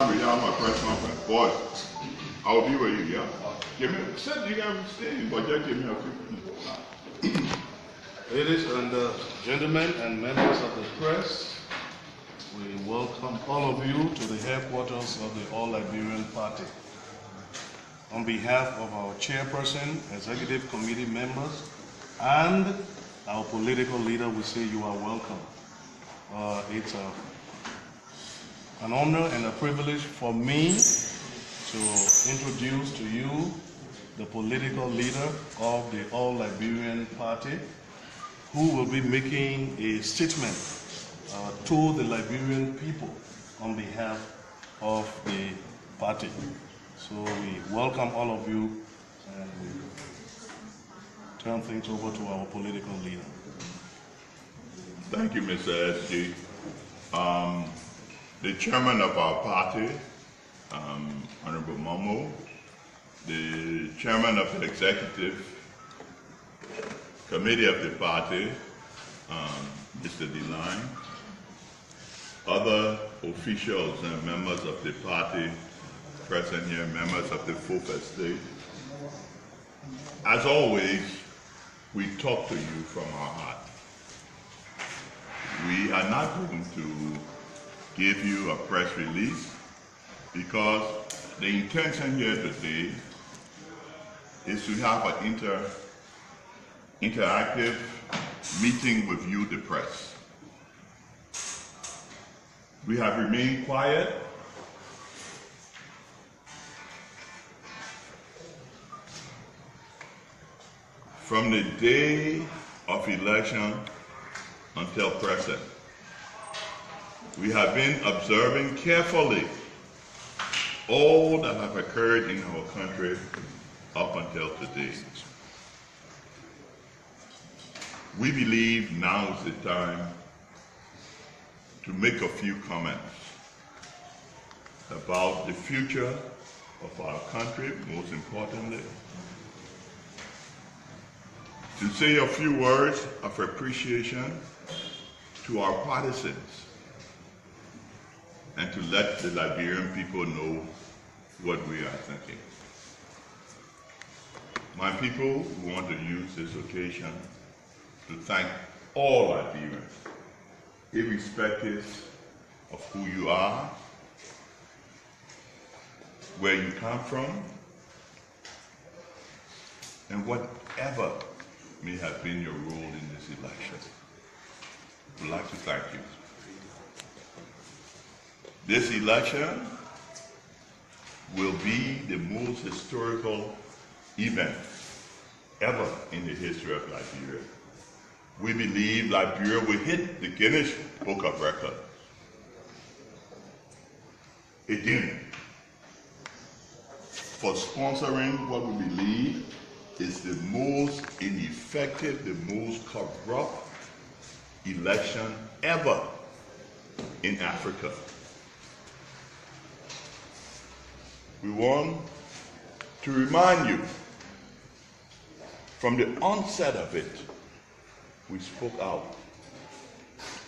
My press conference, boy, I'll be with you, yeah? Give me, said you guys stay, but just give me a few minutes. Ladies and gentlemen and members of the press, we welcome all of you to the headquarters of the All Liberian Party. On behalf of our chairperson, executive committee members, and our political leader, we say you are welcome. It's an honor and a privilege for me to introduce to you the political leader of the All Liberian Party, who will be making a statement to the Liberian people on behalf of the party. So we welcome all of you and we turn things over to our political leader. Thank you, Mr. SG. The chairman of our party, Honorable Momo, the chairman of the executive committee of the party, Mr. DeLine, other officials and members of the party present here, members of the Fourth Estate. As always, we talk to you from our heart. We are not going to give you a press release because the intention here today is to have an interactive meeting with you, the press. We have remained quiet from the day of election until present. We have been observing carefully all that have occurred in our country up until today. We believe now is the time to make a few comments about the future of our country, most importantly, to say a few words of appreciation to our partisans, and to let the Liberian people know what we are thinking. My people, we want to use this occasion to thank all Liberians, irrespective of who you are, where you come from, and whatever may have been your role in this election. I'd like to thank you. This election will be the most historical event ever in the history of Liberia. We believe Liberia will hit the Guinness Book of Records again for sponsoring what we believe is the most ineffective, the most corrupt election ever in Africa. We want to remind you, from the onset of it, we spoke out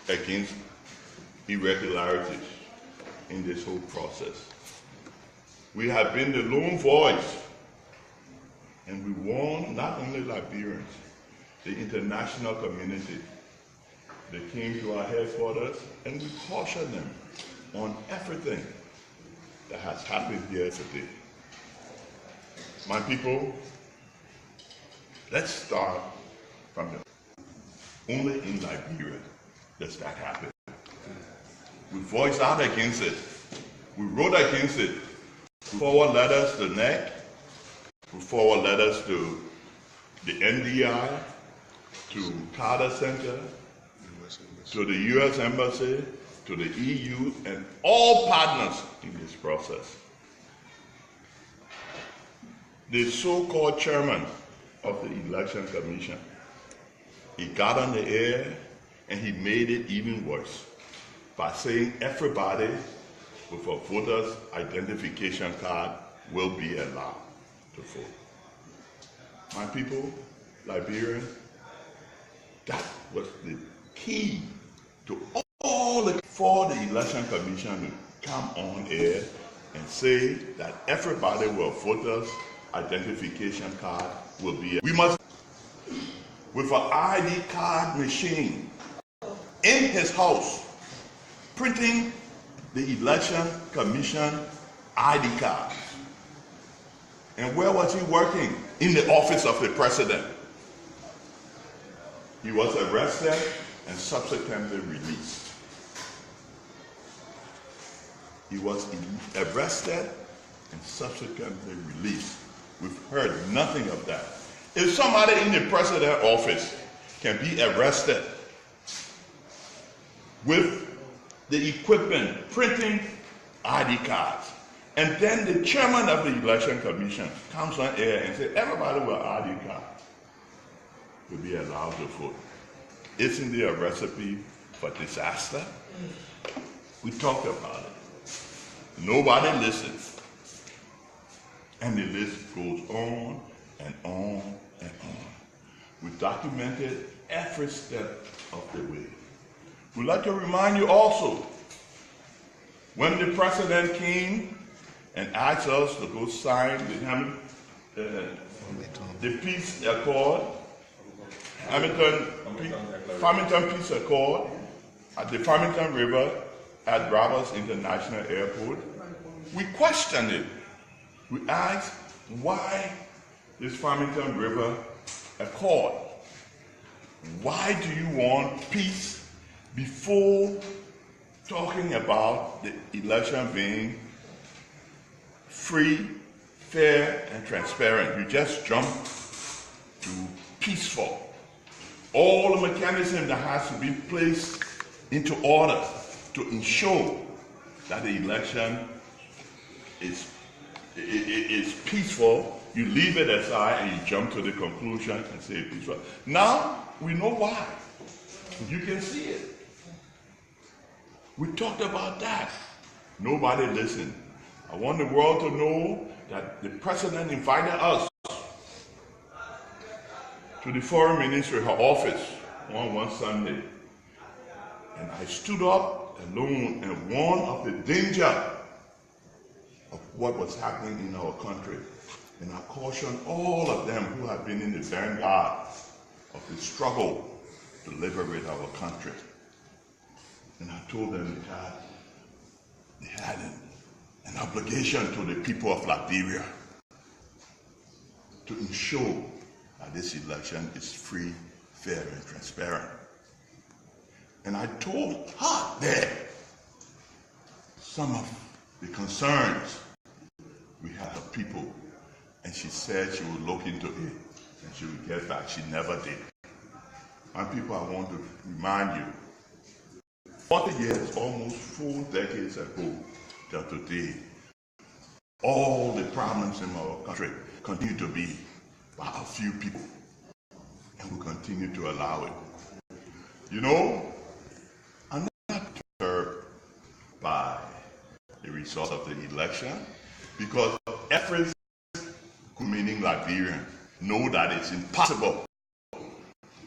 against irregularities in this whole process. We have been the lone voice, and we warn not only Liberians, the international community. They came to our headquarters and we cautioned them on everything that has happened here today. My people, let's start from the only in Liberia does that happen. We voiced out against it. We wrote against it. We forward letters to NEC. We forward letters to the NDI, to Carter Center, to the U.S. Embassy, to the EU, and all partners in this process. The so-called chairman of the Election Commission, he got on the air and he made it even worse by saying everybody with a voter's identification card will be allowed to vote. My people, Liberians, that was the key to all for the Election Commission to come on air and say that everybody with a voter's identification card will be. We must, with an ID card machine in his house, printing the election commission ID cards. And where was he working? In the office of the president. He was arrested and subsequently released. He was arrested and subsequently released. We've heard nothing of that. If somebody in the president's office can be arrested with the equipment, printing ID cards, and then the chairman of the election commission comes on air and says, everybody with ID card will be allowed to vote. Isn't there a recipe for disaster? We talked about it. Nobody listens. And the list goes on and on and on. We documented every step of the way. We'd like to remind you also, when the president came and asked us to go sign the peace accord, Farmington Peace Accord at the Farmington River at Roberts International Airport, we questioned it. We asked, why this Farmington River Accord? Why do you want peace before talking about the election being free, fair, and transparent? You just jump to peaceful. All the mechanism that has to be placed into order to ensure that the election is peaceful, you leave it aside and you jump to the conclusion and say peaceful. Now we know why. You can see it. We talked about that. Nobody listened. I want the world to know that the president invited us to the foreign ministry, her office, on one Sunday. And I stood up alone and warned of the danger of what was happening in our country. And I cautioned all of them who have been in the vanguard of the struggle to liberate our country. And I told them they had an obligation to the people of Liberia to ensure that this election is free, fair, and transparent. And I told her there some of the concerns we had of people, and she said she would look into it and she would get back. She never did. My people, I want to remind you, 40 years, almost 4 decades ago till today, all the problems in our country continue to be by a few people, and we continue to allow it. You know, I'm not perturbed by the result of the election, because every meaning Liberian know that it's impossible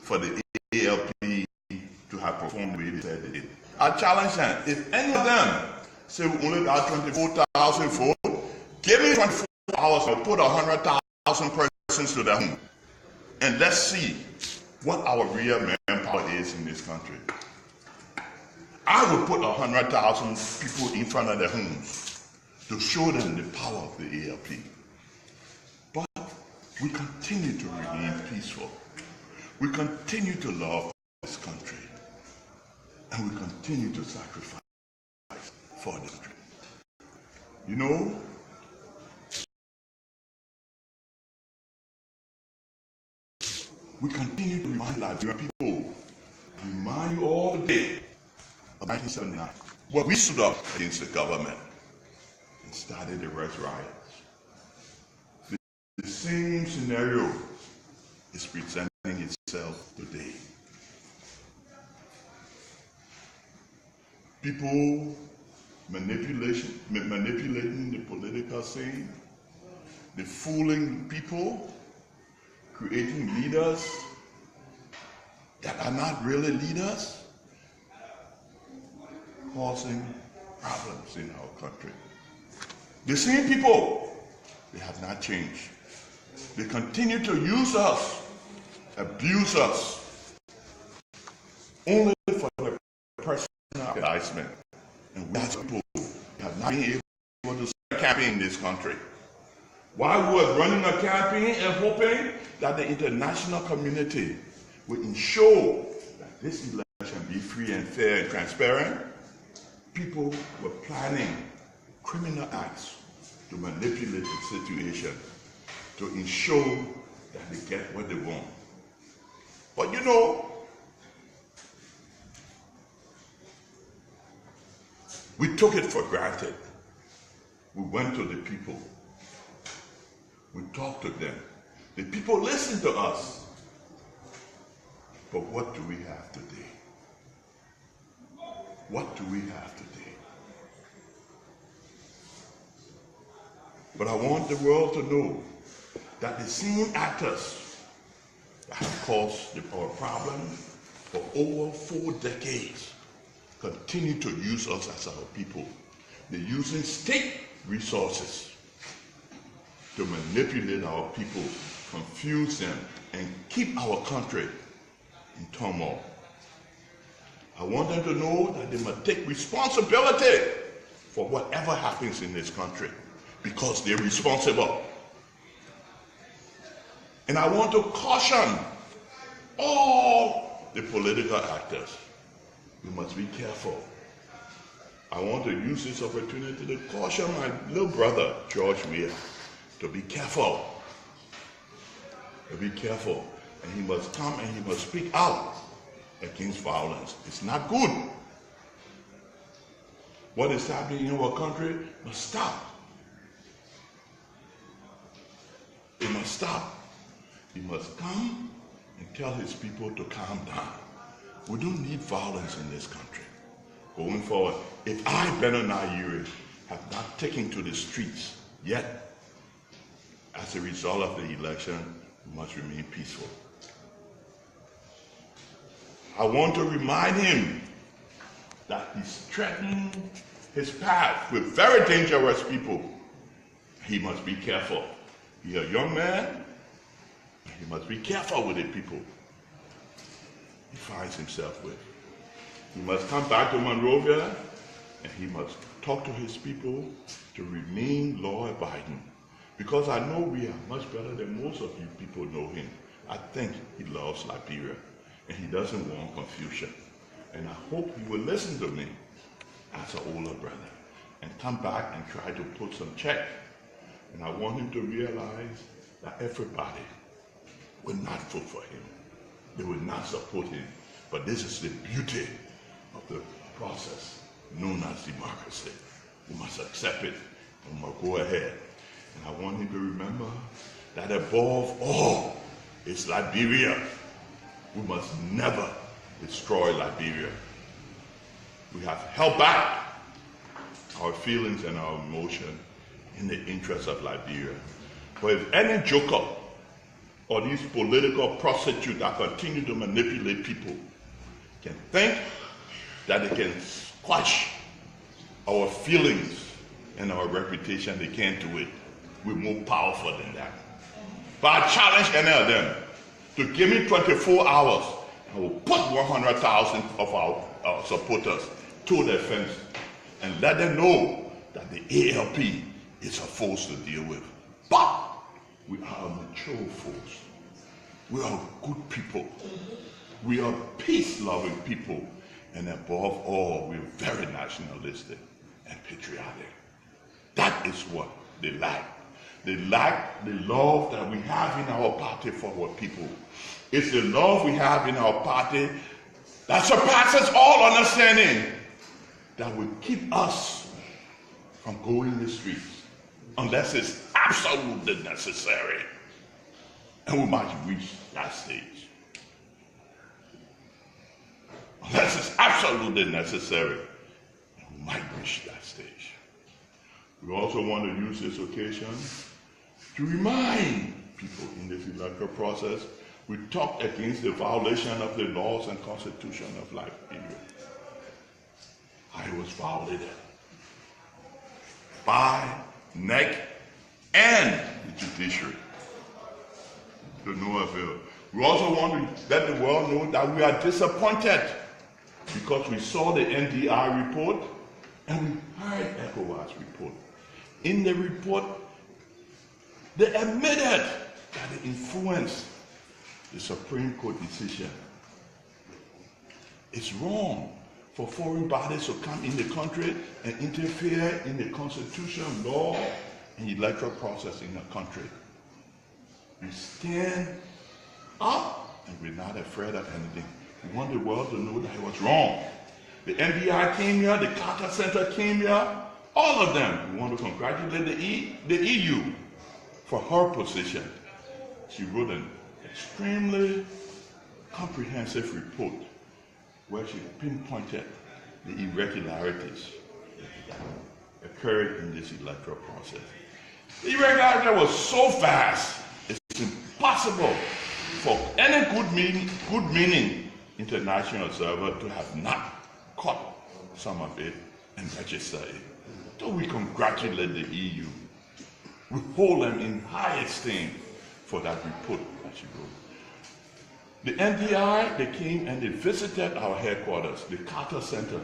for the ALP to have performed the way they said they did. I challenge them, if any of them say we only got 24,000 votes, give me 24 hours and put 100,000 persons to their home. And let's see what our real manpower is in this country. I would put 100,000 people in front of their homes to show them the power of the ALP. But we continue to remain peaceful. We continue to love this country. And we continue to sacrifice for the country. You know, we continue to remind Liberian people, remind you all the day of 1979, when we stood up against the government and started the Red Riots. The same scenario is presenting itself today. People manipulating the political scene, the fooling people, creating leaders that are not really leaders, causing problems in our country. The same people, they have not changed. They continue to use us, abuse us, only for the personal aggrandizement. And we as people have not been able to start campaign in this country. While we were running a campaign and hoping that the international community would ensure that this election be free and fair and transparent, people were planning criminal acts to manipulate the situation, to ensure that they get what they want. But you know, we took it for granted. We went to the people. We talked to them. The people listened to us. But what do we have today? What do we have today? But I want the world to know that the same actors that have caused our problem for over 4 decades continue to use us as our people. They're using state resources to manipulate our people, confuse them, and keep our country in turmoil. I want them to know that they must take responsibility for whatever happens in this country, because they're responsible. And I want to caution all the political actors. We must be careful. I want to use this opportunity to caution my little brother, George Weah, to be careful. To be careful. And he must come and he must speak out against violence. It's not good. What is happening in our country must stop. It must stop. He must come and tell his people to calm down. We don't need violence in this country. Going forward, if I, Benoni Urey, have not taken to the streets yet, as a result of the election, we must remain peaceful. I want to remind him that he's threatening his path with very dangerous people. He must be careful. He's a young man. He must be careful with the people he finds himself with. He must come back to Monrovia and he must talk to his people to remain law-abiding. Because I know we are much better than most of you people know him. I think he loves Liberia and he doesn't want confusion. And I hope he will listen to me as an older brother and come back and try to put some check. And I want him to realize that everybody will not vote for him. They will not support him. But this is the beauty of the process known as democracy. We must accept it and we must go ahead. And I want him to remember that above all is Liberia. We must never destroy Liberia. We have held back our feelings and our emotion in the interest of Liberia. But if any joker or these political prostitutes that continue to manipulate people can think that they can squash our feelings and our reputation, they can't do it. We're more powerful than that. But I challenge any of them to give me 24 hours and we'll put 100,000 of our supporters to their fence and let them know that the ALP is a force to deal with. But we are a mature force. We are good people. We are peace-loving people. And above all, we're very nationalistic and patriotic. That is what they lack. They lack the love that we have in our party for our people. It's the love we have in our party that surpasses all understanding, that will keep us from going in the streets unless it's absolutely necessary. And we might reach that stage. Unless it's absolutely necessary, we might reach that stage. We also want to use this occasion to remind people in this electoral process we talked against the violation of the laws and constitution of Liberia. I was violated by neck, and the judiciary. To no avail. We also want to let the world know that we are disappointed because we saw the NDI report and we heard ECOWAS report. In the report, they admitted that they influenced the Supreme Court decision. It's wrong for foreign bodies to come in the country and interfere in the constitution, law, and electoral process in the country. We stand up and we're not afraid of anything. We want the world to know that it was wrong. The NDI came here, the Carter Center came here, all of them. We want to congratulate the EU for her position. She wrote an extremely comprehensive report where she pinpointed the irregularities that occurred in this electoral process. The irregularity was so vast, it's impossible for any good meaning international observer to have not caught some of it and register it. So we congratulate the EU. We hold them in high esteem for that report that she wrote. The NDI, they came and they visited our headquarters, the Carter Center,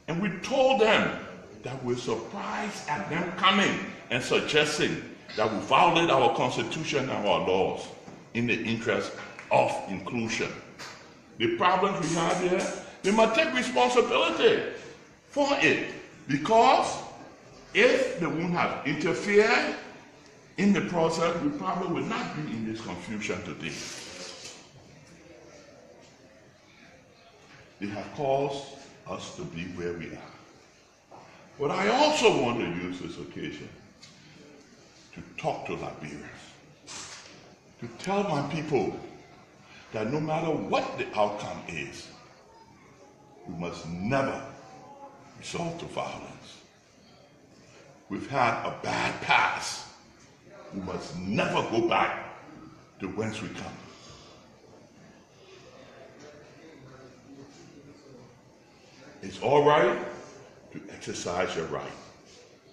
and we told them that we're surprised at them coming and suggesting that we violate our constitution and our laws in the interest of inclusion. The problems we have here, they must take responsibility for it, because if they wouldn't have interfered in the process, we probably would not be in this confusion today. They have caused us to be where we are. But I also want to use this occasion to talk to Liberians, to tell my people that no matter what the outcome is, we must never resort to violence. We've had a bad past. We must never go back to whence we come. It's all right to exercise your right.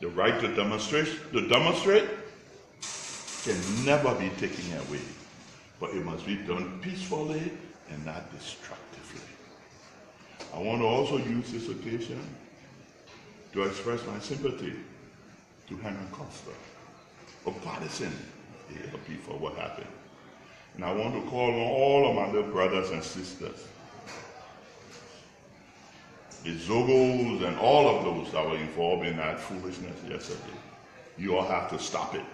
The right to demonstrate can never be taken away, but it must be done peacefully and not destructively. I want to also use this occasion to express my sympathy to Henry Costa, a partisan ALP, for what happened. And I want to call on all of my little brothers and sisters, the Zogos and all of those that were involved in that foolishness yesterday. You all have to stop it.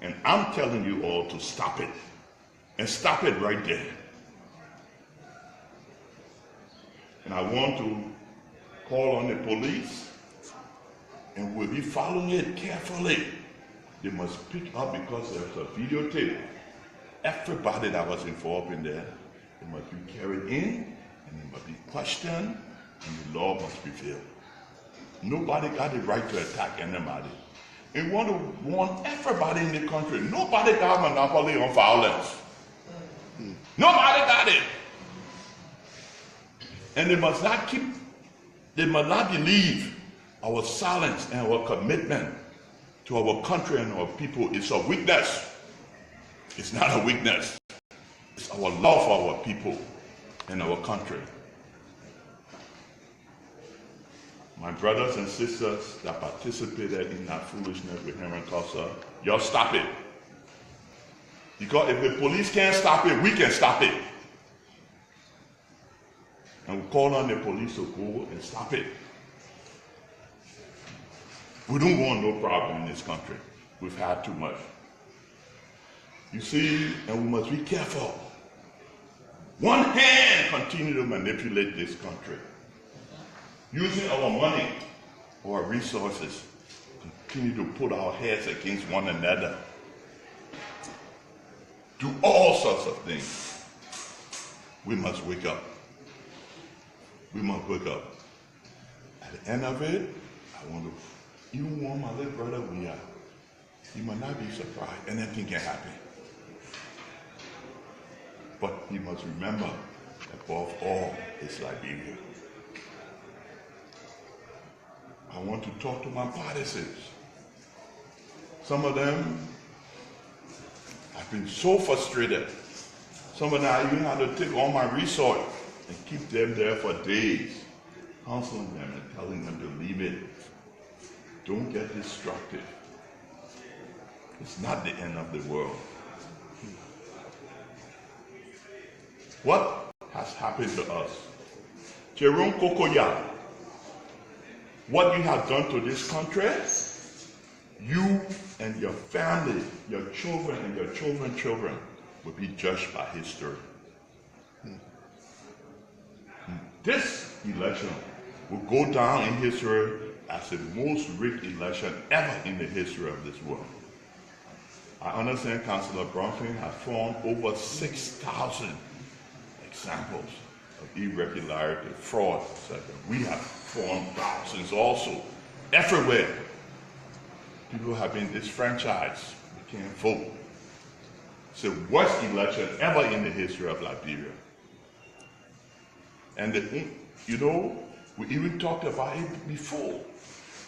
And I'm telling you all to stop it. And stop it right there. And I want to call on the police, and we'll be following it carefully. They must pick up, because there's a videotape. Everybody that was involved in there, they must be carried in, and they must be questioned, and the law must prevail. Nobody got the right to attack anybody. And we want to warn everybody in the country, nobody got a monopoly on violence. Nobody got it. And they must not believe our silence and our commitment to our country and our people is a weakness. It's not a weakness. It's our love for our people and our country. My brothers and sisters that participated in that foolishness with Henry Costa, y'all stop it. Because if the police can't stop it, we can stop it. And we call on the police to go and stop it. We don't want no problem in this country. We've had too much. You see, and we must be careful. One hand continue to manipulate this country. Using our money or resources, continue to put our heads against one another. Do all sorts of things. We must wake up. We must wake up. At the end of it, I want to even warn my little brother we are. You might not be surprised. Anything can happen. But he must remember, above all, is Liberia. I want to talk to my partisans. Some of them have been so frustrated. Some of them I even had to take all my resource and keep them there for days, counseling them and telling them to leave it. Don't get distracted. It's not the end of the world. What has happened to us? Jerome Kokoya, what you have done to this country, you and your family, your children and your children's children will be judged by history. This election will go down in history as the most rigged election ever in the history of this world. I understand Councillor Bromfield has found over 6,000 examples of irregularity, fraud, etc. We have found thousands also. Everywhere, people have been disfranchised. We can't vote. It's the worst election ever in the history of Liberia. And you know, we even talked about it before.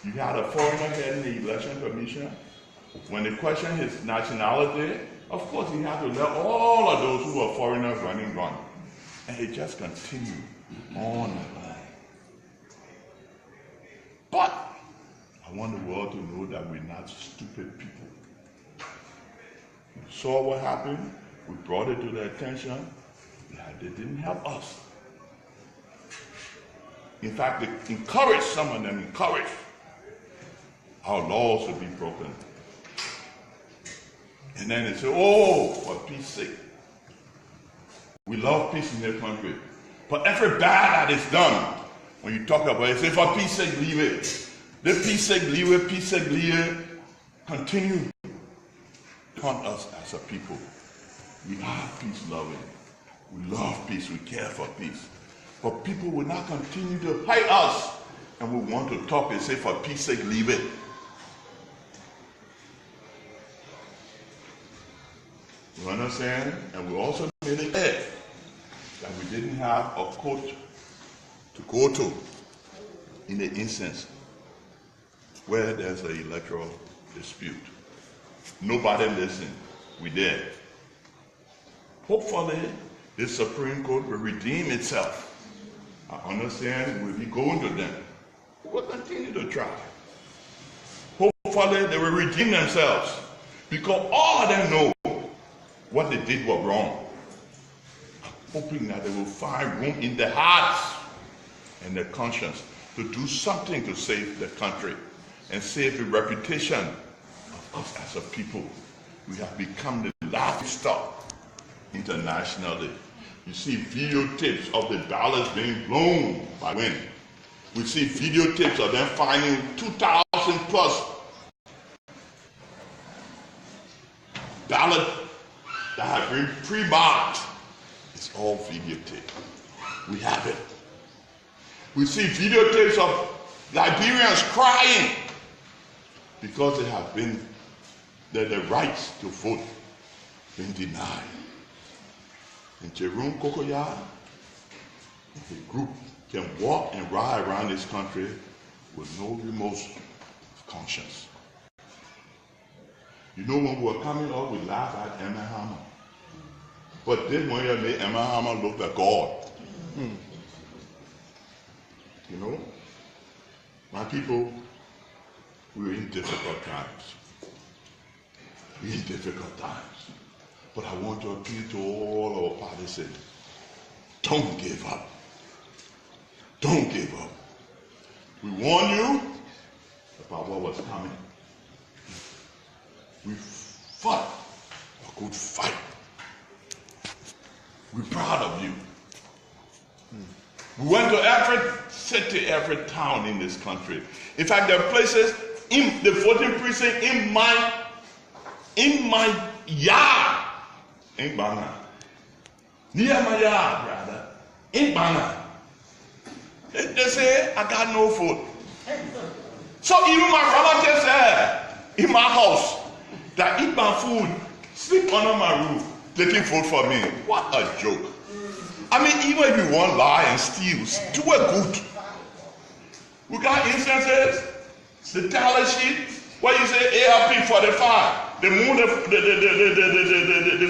You had a foreigner heading the election commission. When they questioned his nationality, of course he had to let all of those who were foreigners run. And it just continued on and on. But I want the world to know that we're not stupid people. We saw what happened, we brought it to their attention, they didn't help us. In fact, they encouraged, some of them encouraged our laws to be broken. And then they say, oh, for peace sake. We love peace in this country. But every bad that is done, when you talk about it, say, for peace sake, leave it. The peace sake, leave it, peace sake, leave it. Continue to hunt us as a people. We are peace loving. We love peace, we care for peace. But people will not continue to hate us. And we want to talk and say, for peace sake, leave it. You understand? And we also made it clear that we didn't have a court to go to in the instance where there's an electoral dispute. Nobody listened. We did. Hopefully, the Supreme Court will redeem itself. I understand we'll be going to them. We'll continue to try. Hopefully, they will redeem themselves because all of them know what they did was wrong. I'm hoping that they will find room in their hearts and their conscience to do something to save the country and save the reputation of us as a people. We have become the laughing stock internationally. You see videotapes of the ballots being blown by wind. We see videotapes of them finding 2,000 plus ballots that have been pre-marked. It's all videotaped. We have it. We see videotapes of Liberians crying because they have been, the rights to vote been denied. And Jerome Kokoya, the group can walk and ride around this country with no remorse of conscience. You know, when we were coming up, we laughed at Emma Hammer. But this one here made Emma Hammer look like God. You know? My people, we're in difficult times. We're in difficult times. But I want to appeal to all our partisans. Don't give up. Don't give up. We warned you about what was coming. We fought a good fight. We're proud of you. We went to every city, every town in this country. In fact, there are places in the voting precinct in my yard in Banga. Near my yard, brother. In Banga. They say, I got no food. So even my relatives there in my house that eat my food, sleep under my roof, taking food for me. What a joke. I mean, even if you want to lie and steal, do it good. We got instances, the tally sheet, What you say, ALP 45. They move the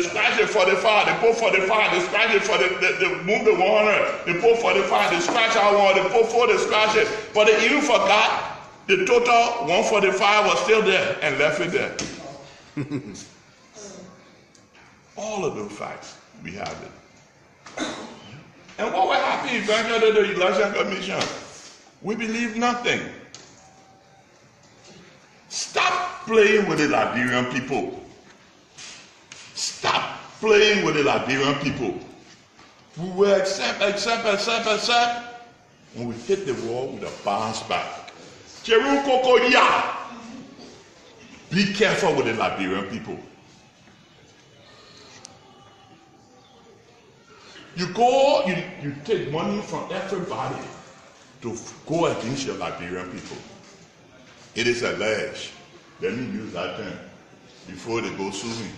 scratch it 45. They put 45. They scratch it for they move the 100. They put 45. They scratch out 1. They put 4. They scratch it. But they even forgot the total 145 was still there and left it there. All of those facts, we have it. And what will happen eventually to the election commission? We believe nothing. Stop playing with the Liberian people. Stop playing with the Liberian people. We will accept. When we hit the wall with a bounce back. Cheru Kokoya. Be careful with the Liberian people. You go, you take money from everybody to go against your Liberian people. It is alleged. Let me use that term before they go sue me.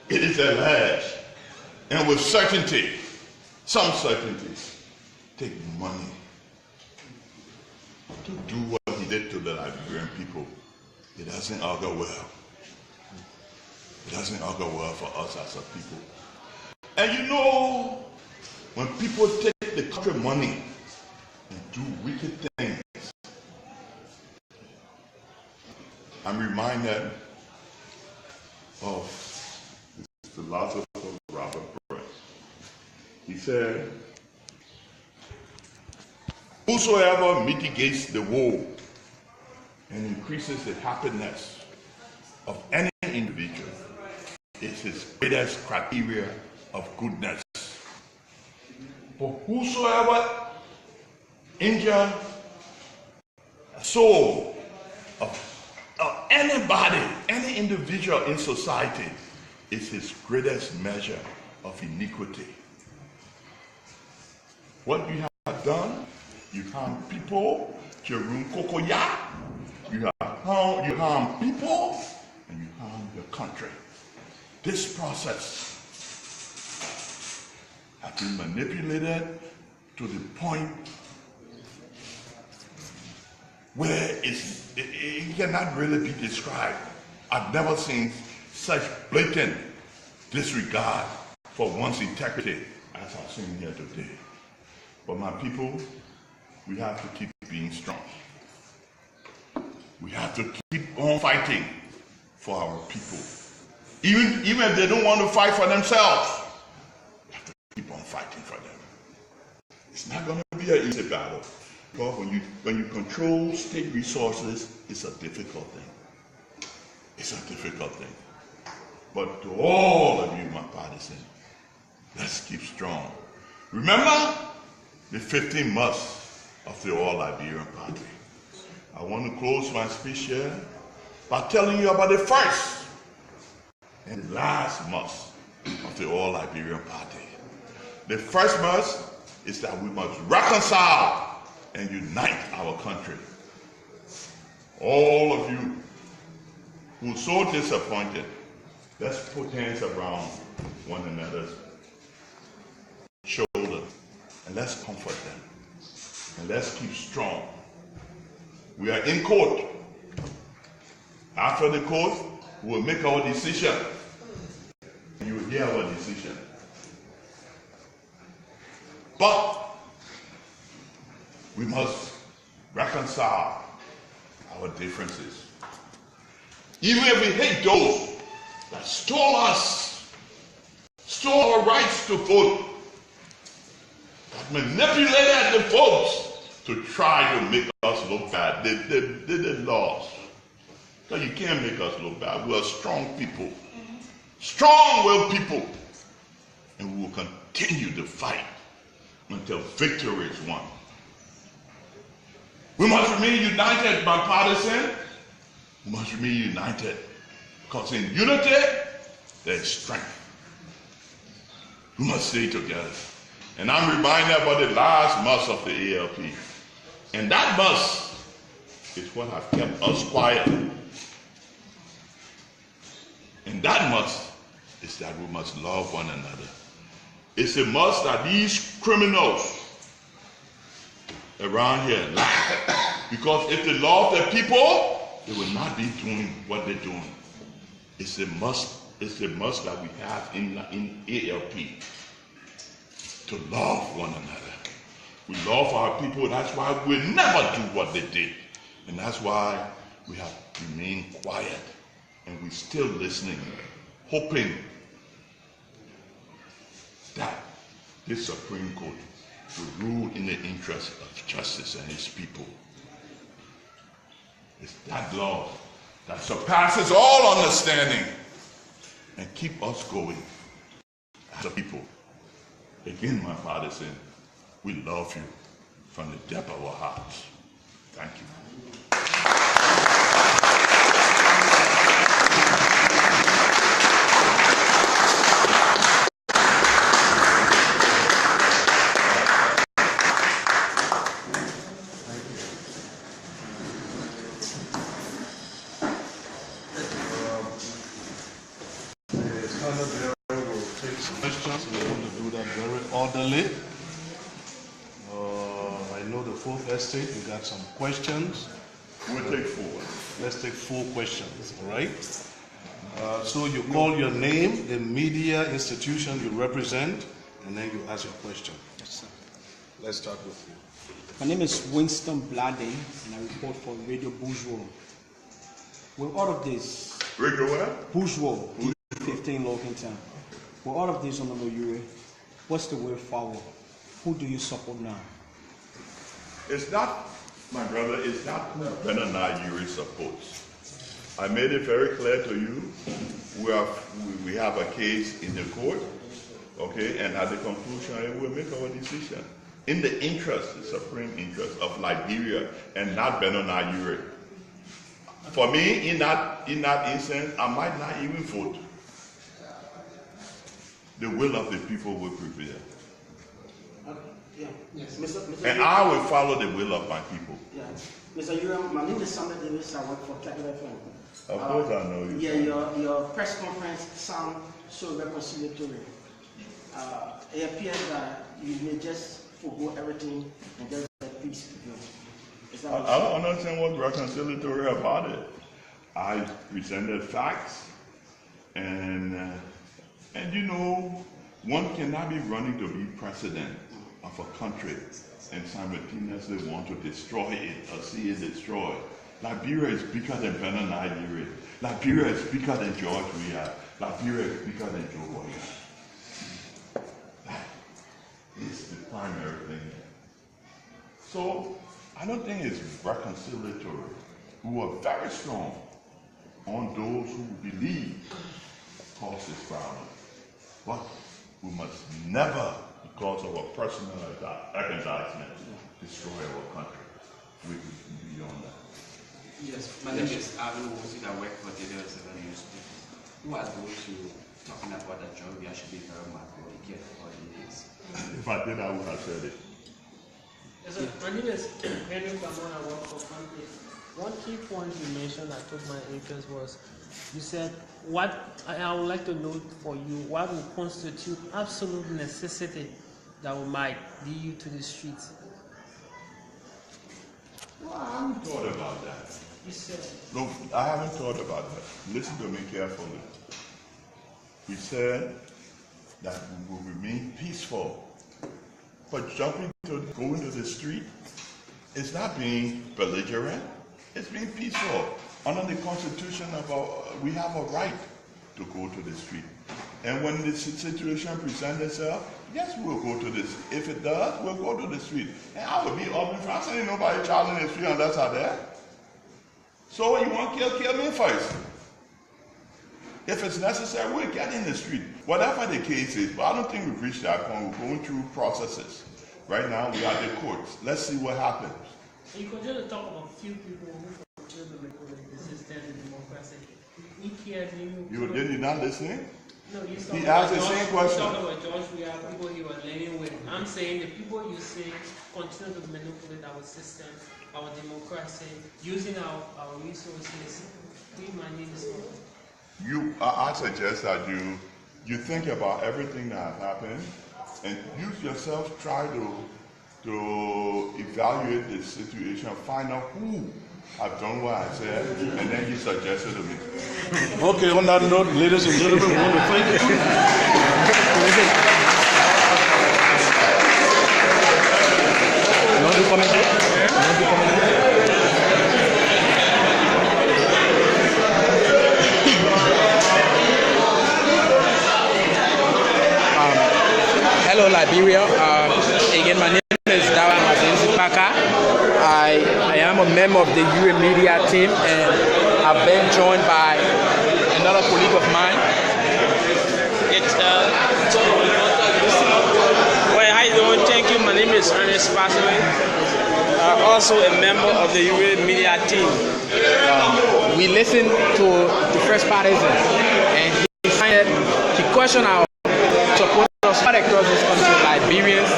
It is alleged. And with certainty, some certainty, take money to do what he did to the Liberian people. It doesn't augur well. It doesn't augur well for us as a people. And you know, when people take the country money and do wicked things, I'm reminded of the philosopher Robert Prince. He said, whosoever mitigates the woe and increases the happiness of any individual is his greatest criteria of goodness. For whosoever injures a soul of anybody, any individual in society, is his greatest measure of iniquity. What you have done, you harm people, you harm people, and you harm your country. This process has been manipulated to the point where it cannot really be described. I've never seen such blatant disregard for one's integrity as I've seen here today. But my people, we have to keep being strong. We have to keep on fighting for our people. Even if they don't want to fight for themselves, we have to keep on fighting for them. It's not going to be an easy battle. Because when you control state resources, it's a difficult thing. It's a difficult thing. But to all of you, my partisans, let's keep strong. Remember the 15 months of the All-Liberian Party. I want to close my speech here by telling you about the first and the last month of the All-Liberian Party. The first month is that we must reconcile and unite our country. All of you who are so disappointed, let's put hands around one another's shoulder and let's comfort them and let's keep strong. We are in court. After the court, we will make our decision. You will hear our decision. But we must reconcile our differences. Even if we hate those that stole us, stole our rights to vote, that manipulated the votes to try to make us look bad. They lost. So you can't make us look bad. We are strong people, strong-willed people, and we will continue to fight until victory is won. We must remain united, my partisan. We must remain united, because in unity, there is strength. We must stay together. And I'm reminded about the last month of the ALP. And that must is what has kept us quiet. And that must is that we must love one another. It's a must that these criminals around here lack. Because if they love their people, they will not be doing what they're doing. It's a must. It's a must that we have in ALP to love one another. We love our people. That's why we'll never do what they did. And that's why we have remained quiet. And we're still listening, hoping that this Supreme Court will rule in the interest of justice and his people. It's that love that surpasses all understanding and keep us going as a people. Again, my Father said, we love you from the depth of our hearts. Thank you. Questions. We want to do that very orderly. I know the fourth estate, we got some questions. We'll take 4. Let's take 4 questions, all right? So you call your name, the media institution you represent, and then you ask your question. Yes, sir. Let's start with you. My name is Winston Bladden, and I report for Radio Bourgeois. With all of this, Radio where? Bourgeois, 15 Logantown. With all of this, Honorable Urey, what's the way forward? Who do you support now? It's not, my brother, it's not who Benani Urey supports. I made it very clear to you. We have a case in the court, okay, and at the conclusion, we'll make our decision. In the interest, the supreme interest of Liberia and not Benani Urey. For me, in that instance, I might not even vote. The will of the people will prevail. Yeah. Yes. Mr. And I will follow the will of my people. Yeah. Mr. Urey, my name is Samuel Davis. I work for Capital FM. Of course I know you. Yeah, your press conference sound so reconciliatory. It appears that you may just forgo everything and just let peace prevail. Is that I don't understand what's reconciliatory about it. I presented facts, and you know, one cannot be running to be president of a country and simultaneously want to destroy it or see it destroyed. Liberia is bigger than Benani Urey. Liberia is bigger than George Weah. Liberia is bigger than Joe Boya. That is the primary thing. So I don't think it's reconciliatory. We are very strong on those who believe cause is violent. But we must never, because of a personal aggrandizement, destroy our country. We can be beyond that. Yes, my name is Aaron Wosi. I work for the Seven Newspaper. Who has go to talking about that John Weah should be very macro careful for this. If I did, I would have said it. Yes, sir. My name is Henry Kamon. I work for Company. One key point you mentioned that took my interest was you said, what I would like to note for you, what will constitute absolute necessity that might lead you to the streets? Well, I haven't thought about that. You said, No, I haven't thought about that. Listen to me carefully. We said that we will remain peaceful. But going to the street is not being belligerent. It's being peaceful. Under the Constitution, we have a right to go to the street. And when the situation presents itself, yes, we'll go to this. If it does, we'll go to the street. And I would be open for saying nobody charging the street unless I'm there. So you want to kill me first. If it's necessary, we'll get in the street. Whatever the case is, but I don't think we've reached that point. We're going through processes. Right now, we are the courts. Let's see what happens. you continue to talk about few people who fulfill the requirement of the system and democracy. Did you not listening? No, He asked the same question. You talk about George Weah, people he was learning with. I'm saying the people you say continue to manipulate our system, our democracy, using our resources. We manage this one. I suggest that you think about everything that has happened and you yourself try to evaluate the situation, find out who I've done what I said, and then you suggested to me. Okay, on that note, ladies and gentlemen, we want to thank you. You want to comment? You want to comment? Hello, Liberia. Again, my name is Dawa Mazenzi-Paka. I am a member of the Urey media team, and I've been joined by another colleague of mine. Well, how you doing? Thank you. My name is Ernest Passoy. Also a member of the Urey media team. We listened to the first partisan, and he questioned our supporters right across this country, Liberians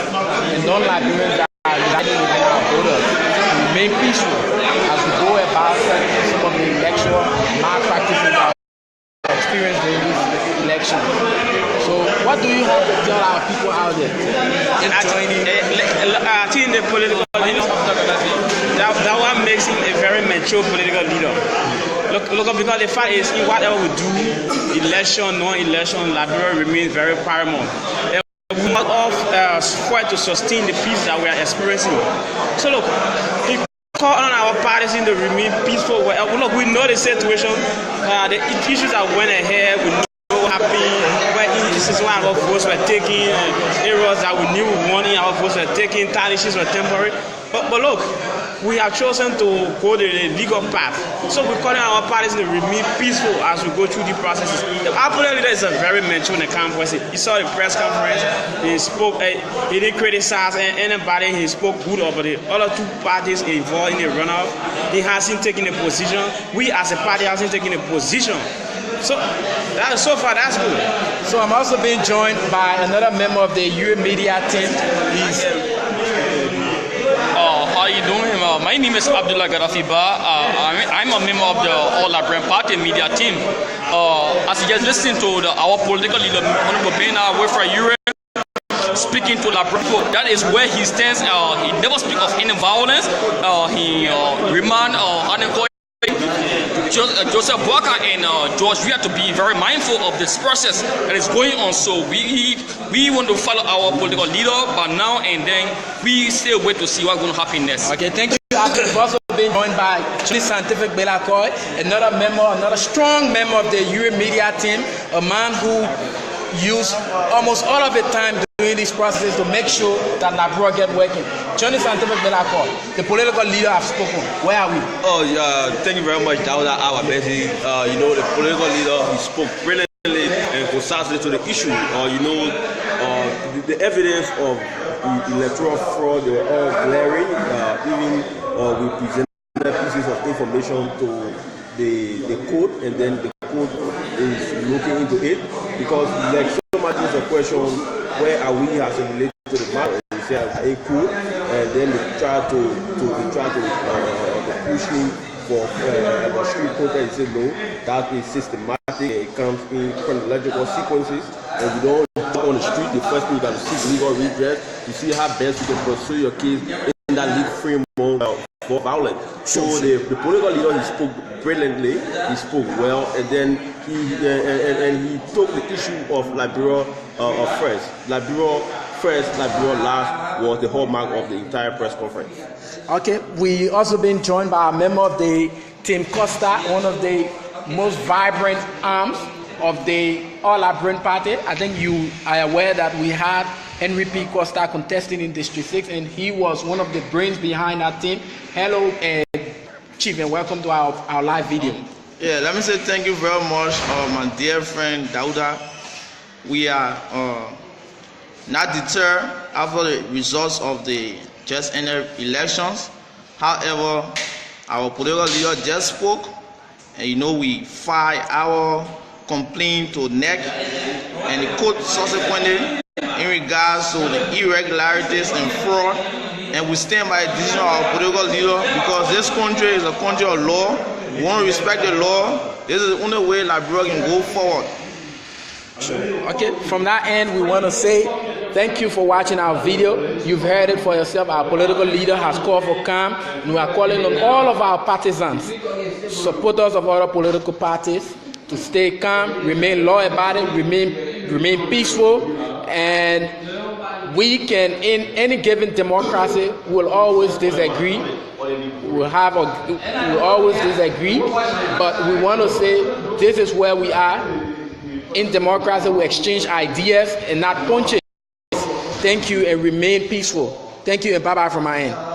and non-Liberians that are residing within our borders, to remain peaceful as we go about some of the electoral malpractices that we experienced during this election. So, what do you have to tell our people out there? I think the political leader, that one makes him a very mature political leader. Look, because the fact is, whatever we do, election, non-election, Liberia remains very paramount. We must all fight to sustain the peace that we are experiencing. So look, we call on our parties to remain peaceful. Look, we know the situation, the issues that went ahead, we know what happened, where this is why our votes were taken, areas that we knew we wanted, our votes were taken, tarnishes were temporary. But look, we have chosen to go the legal path. So we're calling our parties to remain peaceful as we go through the processes. Our political leader is a very mature in the campus. He saw the press conference, he spoke, he didn't criticize anybody, he spoke good of the other two parties involved in the runoff. He hasn't taken a position. We as a party hasn't taken a position. So far that's good. So I'm also being joined by another member of the Urey media team. How are you doing? My name is Abdullah Gaddafi-Ba. I'm a member of the All Liberian Party media team. As you just listened to our political leader, Honorable Bena Wilfred Urey, speaking to Liberia, that is where he stands. He never speaks of any violence. He remind unemployed Joseph Walker and George, we have to be very mindful of this process that is going on. So we want to follow our political leader, but now and then we still wait to see what's going to happen next. Okay, thank you. I've also been joined by Scientific Belakoy, another strong member of the Urey media team, a man who used almost all of his time doing this process to make sure that Liberia get working. Johnny Scientific Belakoy, the political leader have spoken. Where are we? Oh, yeah, thank you very much, Dauda Awabesi. The political leader, he spoke brilliantly and concisely to the issue. The evidence of the electoral fraud, they were all glaring. We presented pieces of information to the court, and then the court is looking into it, because like so much is a question, where are we as it relates to the matter? They say a court, and then they try to push him for a street protest. He said no, that is systematic. It comes in chronological sequences, and you don't go on the street. The first thing you got to seek legal redress to see how best you can pursue your case in that legal framework for violence. So the political leader, he spoke brilliantly, he spoke well, and then he took the issue of Liberia first. Liberia first, Liberia last was the hallmark of the entire press conference. Okay, we also been joined by a member of the Team Costa, one of the most vibrant arms of the All Liberian Party. I think you are aware that we had Henry P. Costa contesting in District 6, and he was one of the brains behind that team. Hello, Chief, and welcome to our live video. Yeah, let me say thank you very much, my dear friend Dauda. We are not deterred after the results of the just ended elections. However, our political leader just spoke, and we filed our complaint to NEC, and the court subsequently in regards to the irregularities and fraud, and we stand by the decision of our political leader, because this country is a country of law. We want to respect the law. This is the only way Liberia can go forward. Okay, from that end, we want to say Thank you for watching our video. You've heard it for yourself. Our political leader has called for calm, and we are calling on all of our partisans, supporters of other political parties, to stay calm, remain law-abiding, remain peaceful, and we can, in any given democracy, will always disagree. We'll always disagree, but we want to say this is where we are. In democracy, we exchange ideas and not punches. Thank you, and remain peaceful. Thank you, and bye-bye from my end.